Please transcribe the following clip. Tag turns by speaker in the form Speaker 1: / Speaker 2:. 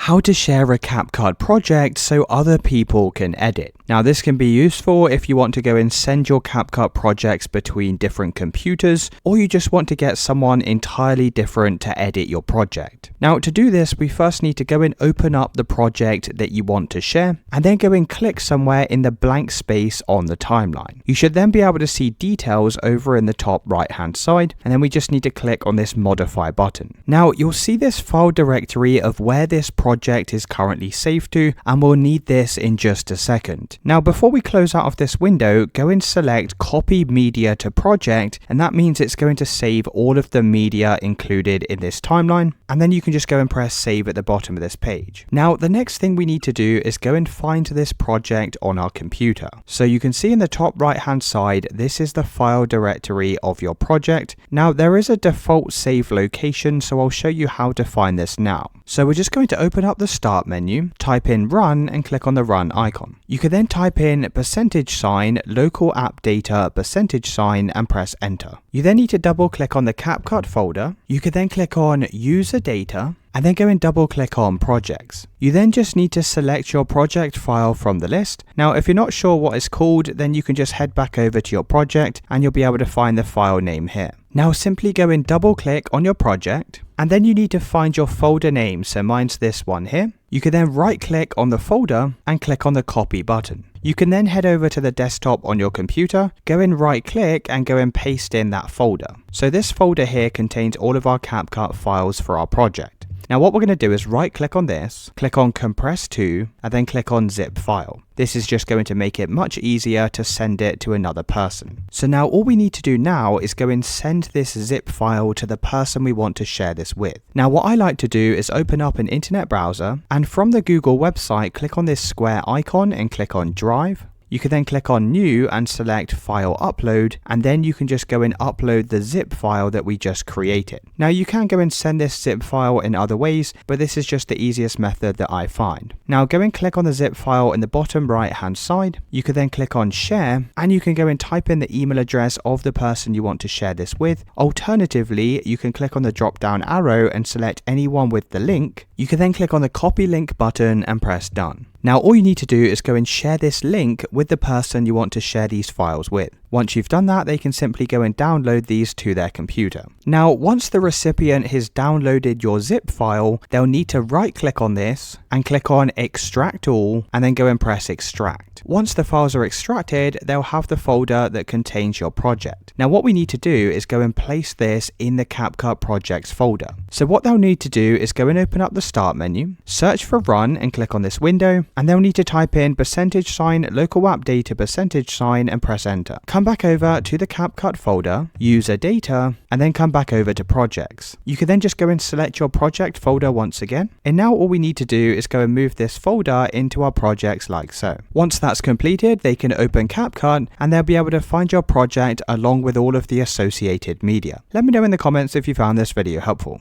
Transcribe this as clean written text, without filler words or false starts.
Speaker 1: how to share a CapCut project so other people can edit. Now this can be useful if you want to go and send your CapCut projects between different computers, or you just want to get someone entirely different to edit your project. Now to do this, we first need to go and open up the project that you want to share, and then go and click somewhere in the blank space on the timeline. You should then be able to see details over in the top right hand side, and then we just need to click on this modify button. Now you'll see this file directory of where this project is currently saved to, and we'll need this in just a second. Now before we close out of this window, go and select copy media to project, and that means it's going to save all of the media included in this timeline, and then you can just go and press save at the bottom of this page. Now the next thing we need to do is go and find this project on our computer. So you can see in the top right hand side, this is the file directory of your project. Now there is a default save location, so I'll show you how to find this now. So we're just going to open up the start menu, type in run and click on the run icon. You can then type in %, local app data, %, and press enter. You then need to double click on the CapCut folder. You can then click on user data, and then go and double click on projects. You then just need to select your project file from the list. Now if you're not sure what it's called, then you can just head back over to your project and you'll be able to find the file name here. Now simply go and double click on your project, and then you need to find your folder name, so mine's this one here. You can then right click on the folder and click on the copy button. You can then head over to the desktop on your computer, go and right click and go and paste in that folder. So this folder here contains all of our CapCut files for our project. Now what we're going to do is right click on this, click on compress to, and then click on zip file. This is just going to make it much easier to send it to another person. So now all we need to do now is go and send this zip file to the person we want to share this with. Now what I like to do is open up an internet browser, and from the Google website, click on this square icon and click on Drive. You can then click on new and select file upload, and then you can just go and upload the zip file that we just created. Now you can go and send this zip file in other ways, but this is just the easiest method that I find. Now go and click on the zip file in the bottom right hand side. You can then click on share, and you can go and type in the email address of the person you want to share this with. Alternatively, you can click on the drop down arrow and select anyone with the link. You can then click on the copy link button and press done. Now all you need to do is go and share this link with the person you want to share these files with. Once you've done that, they can simply go and download these to their computer. Now, once the recipient has downloaded your zip file, they'll need to right click on this and click on extract all, and then go and press extract. Once the files are extracted, they'll have the folder that contains your project. Now what we need to do is go and place this in the CapCut projects folder. So what they'll need to do is go and open up the start menu, search for run and click on this window, and they'll need to type in %, local app data, %, and press enter. Come back over to the CapCut folder, user data, and then come back over to projects. You can then just go and select your project folder once again, and now all we need to do is go and move this folder into our projects like so. Once that's completed, they can open CapCut and they'll be able to find your project along with all of the associated media. Let me know in the comments if you found this video helpful.